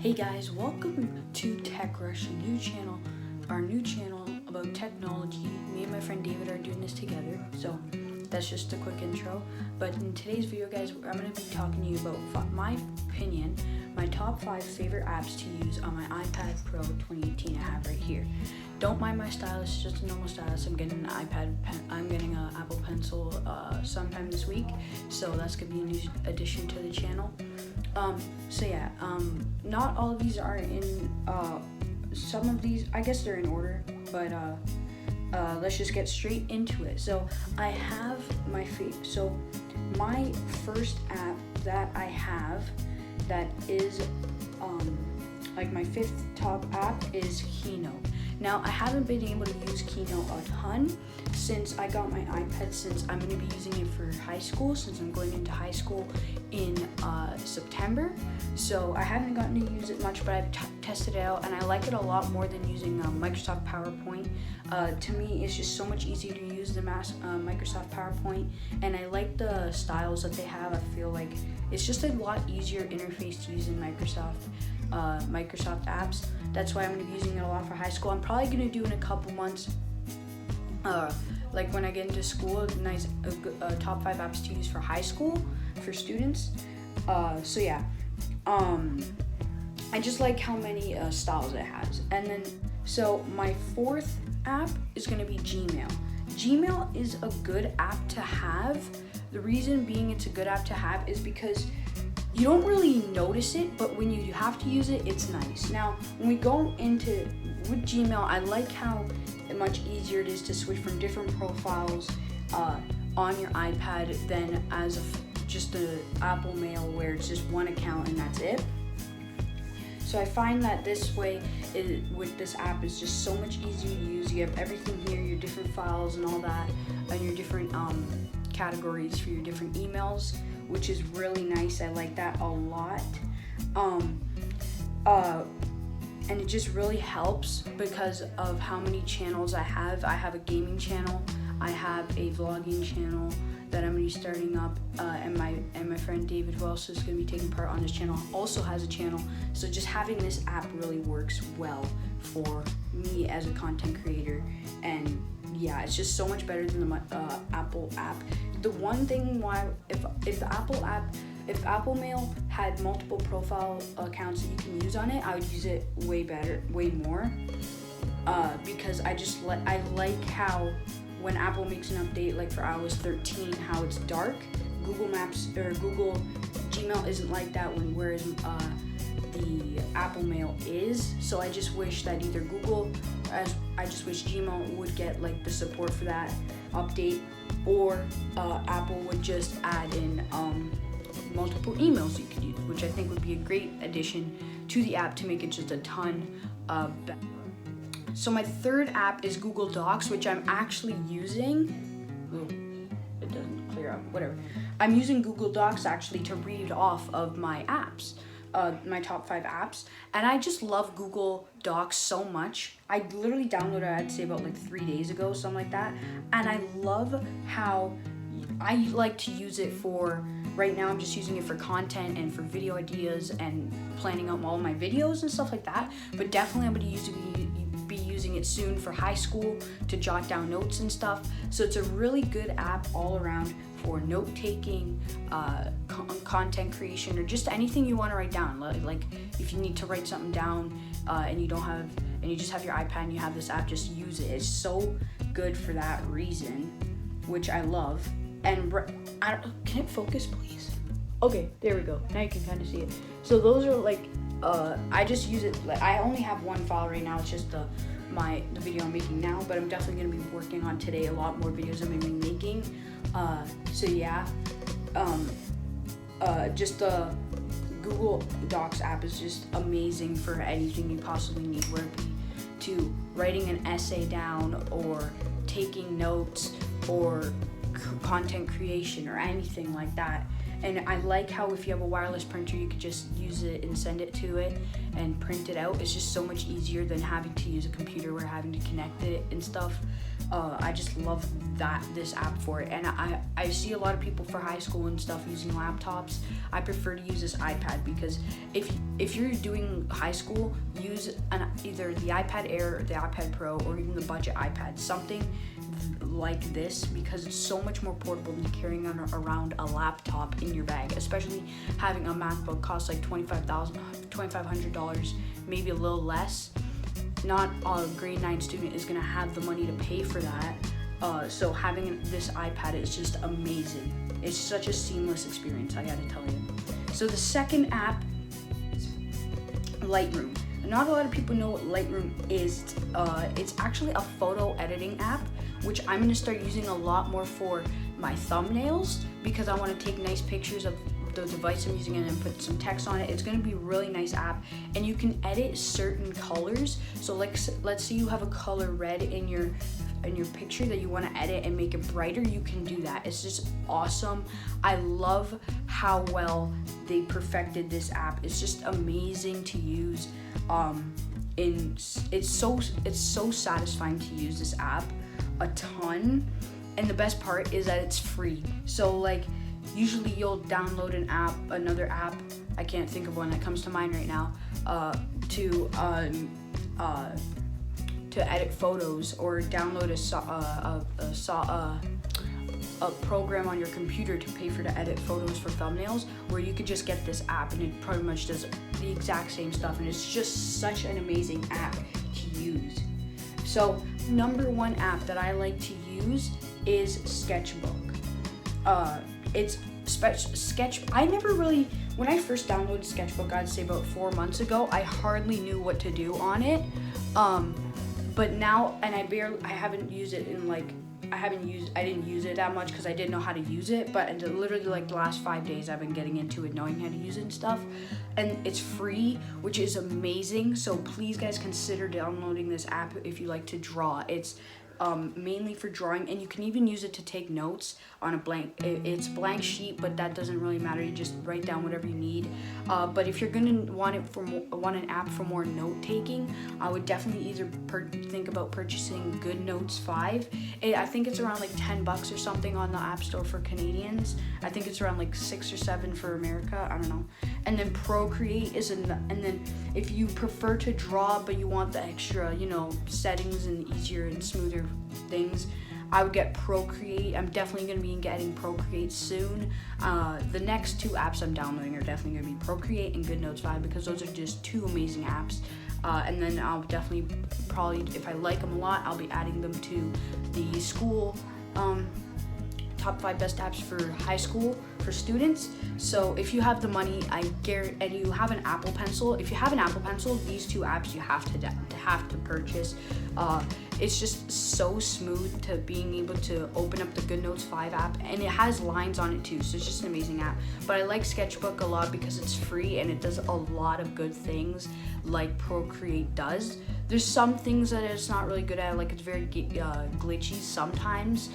Hey guys, welcome to Tech Rush, our new channel about technology. Me and my friend David are doing this together, so that's just a quick intro. But in today's video, guys, I'm going to be talking to you about my opinion, my top 5 favorite apps to use on my iPad Pro 2018 I have right here. Don't mind my stylus, it's just a normal stylus. I'm getting an Apple Pencil sometime this week, so that's going to be a new addition to the channel. Not all of these are in, some of these, I guess they're in order, but let's just get straight into it. So I have my first app that I have that is like my 5th top app is Keynote. Now, I haven't been able to use Keynote a ton since I got my iPad, since I'm going to be using it for high school, since I'm going into high school in September. So I haven't gotten to use it much, but I've tested it out, and I like it a lot more than using Microsoft PowerPoint. To me, it's just so much easier to use the Microsoft PowerPoint, and I like the styles that they have. I feel like it's just a lot easier interface to use in Microsoft apps. That's why I'm going to be using it a lot for high school. I'm probably going to do in a couple months, like when I get into school, top 5 apps to use for high school for students. I just like how many styles it has. And then, so my 4th app is going to be Gmail. Gmail is a good app to have. The reason being it's a good app to have is because you don't really notice it, but when you have to use it, it's nice. Now, when we go with Gmail, I like how much easier it is to switch from different profiles on your iPad than as just the Apple Mail where it's just one account and that's it. So I find that this way, with this app, is just so much easier to use. You have everything here, your different files and all that, and your different categories for your different emails, which is really nice. I like that a lot. And it just really helps because of how many channels I have. I have a gaming channel, I have a vlogging channel that I'm going to be starting up, and my friend David, who also is going to be taking part on this channel, also has a channel. So just having this app really works well for me as a content creator, and yeah, it's just so much better than the Apple app. The one thing why, if Apple Mail had multiple profile accounts that you can use on it, I would use it way more, because I like how when Apple makes an update, like for iOS 13, how it's dark. Google Maps or Google Gmail isn't like that, whereas the Apple Mail is. So I just wish that either I just wish Gmail would get like the support for that update, or Apple would just add in multiple emails you could use, which I think would be a great addition to the app to make it just a ton better. So my 3rd app is Google Docs, which I'm actually using. It doesn't clear up, whatever. I'm using Google Docs actually to read off of my apps, my top 5 apps, and I just love Google Docs so much. I literally downloaded it, I'd say about like 3 days ago, something like that, and I love how I like to use it for, right now I'm just using it for content and for video ideas and planning out all my videos and stuff like that, but definitely I'm going to be using it soon for high school to jot down notes and stuff. So it's a really good app all around for note taking, content creation, or just anything you want to write down. Like if you need to write something down and you just have your iPad and you have this app, just use it. It's so good for that reason, which I love. And can it focus, please? Okay, there we go. Now you can kind of see it. So those are like, I just use it, like, I only have one file right now. It's just the video I'm making now, but I'm definitely going to be working on today a lot more videos I'm going to be making. Just the Google Docs app is just amazing for anything you possibly need, whether it be to writing an essay down or taking notes or content creation or anything like that. And I like how if you have a wireless printer, you could just use it and send it to it and print it out. It's just so much easier than having to use a computer where having to connect it and stuff. I just love this app for it. And I see a lot of people for high school and stuff using laptops. I prefer to use this iPad because if you're doing high school, use either the iPad Air, the iPad Pro, or even the budget iPad, something like this, because it's so much more portable than carrying around a laptop in your bag, especially having a MacBook costs like $2,500, maybe a little less. Not a grade 9 student is gonna have the money to pay for that. So having this iPad is just amazing. It's such a seamless experience, I gotta tell you. So the second app is Lightroom. Not a lot of people know what Lightroom is. It's actually a photo editing app, which I'm gonna start using a lot more for my thumbnails, because I wanna take nice pictures of the device I'm using and then put some text on it. It's gonna be a really nice app, and you can edit certain colors. So like, let's say you have a color red in your picture that you want to edit and make it brighter, you can do that. It's just awesome. I love how well they perfected this app. It's just amazing to use. It's so satisfying to use this app a ton, and the best part is that it's free. So like, usually you'll download another app, I can't think of one that comes to mind right now, to edit photos, or download a program on your computer to pay for to edit photos for thumbnails, where you could just get this app and it pretty much does the exact same stuff, and it's just such an amazing app to use. So number one app that I like to use is Sketchbook. It's I never really, when I first downloaded Sketchbook, I'd say about 4 months ago, I hardly knew what to do on it. But now, and I haven't used it in like, I didn't use it that much because I didn't know how to use it, but literally like the last 5 days I've been getting into it, knowing how to use it and stuff. And it's free, which is amazing. So please guys, consider downloading this app if you like to draw. It's mainly for drawing, and you can even use it to take notes on a it's blank sheet, but that doesn't really matter. You just write down whatever you need. But if you're gonna want an app for more note taking, I would definitely either think about purchasing GoodNotes 5. I think it's around like $10 or something on the App Store for Canadians. I think it's around like 6 or 7 for America. I don't know. And then Procreate and then if you prefer to draw but you want the extra, settings and easier and smoother things, I would get Procreate. I'm definitely going to be getting Procreate soon. The next 2 apps I'm downloading are definitely going to be Procreate and GoodNotes 5, because those are just 2 amazing apps. And then I'll definitely, probably, if I like them a lot, I'll be adding them to the school top 5 best apps for high school for students. So if you have the money, I guarantee, and you have an Apple Pencil, if you have an Apple Pencil, these 2 apps you have to purchase. It's just so smooth to being able to open up the GoodNotes 5 app, and it has lines on it too, so it's just an amazing app. But I like Sketchbook a lot because it's free and it does a lot of good things like Procreate does. There's some things that it's not really good at, like it's very glitchy sometimes.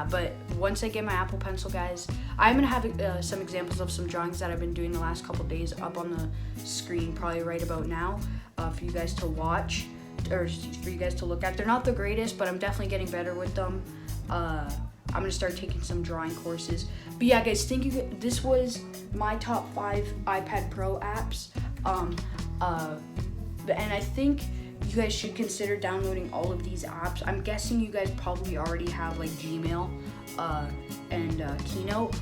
But once I get my Apple Pencil, guys, I'm gonna have some examples of some drawings that I've been doing the last couple days up on the screen, probably right about now, for you guys to watch, or for you guys to look at. They're not the greatest, but I'm definitely getting better with them. I'm gonna start taking some drawing courses. But yeah, guys, this was my top 5 iPad Pro apps. And I think you guys should consider downloading all of these apps. I'm guessing you guys probably already have like Gmail and Keynote,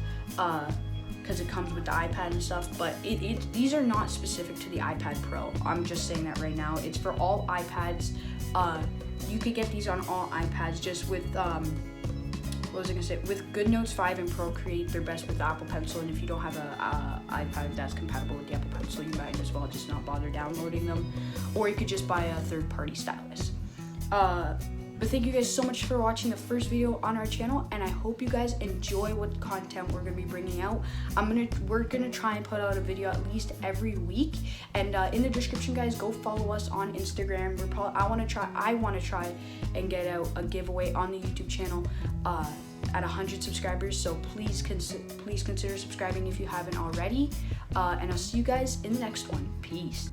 because it comes with the iPad and stuff, but these are not specific to the iPad Pro. I'm just saying that right now. It's for all iPads. You could get these on all iPads, just with with GoodNotes 5 and Procreate, they're best with the Apple Pencil, and if you don't have an iPad that's compatible with the Apple Pencil, you might as well just not bother downloading them, or you could just buy a third-party stylus. But thank you guys so much for watching the first video on our channel, and I hope you guys enjoy what content we're gonna be bringing out. We're gonna try and put out a video at least every week, and in the description, guys, go follow us on Instagram. I wanna try and get out a giveaway on the YouTube channel at 100 subscribers. So please consider subscribing if you haven't already, and I'll see you guys in the next one. Peace.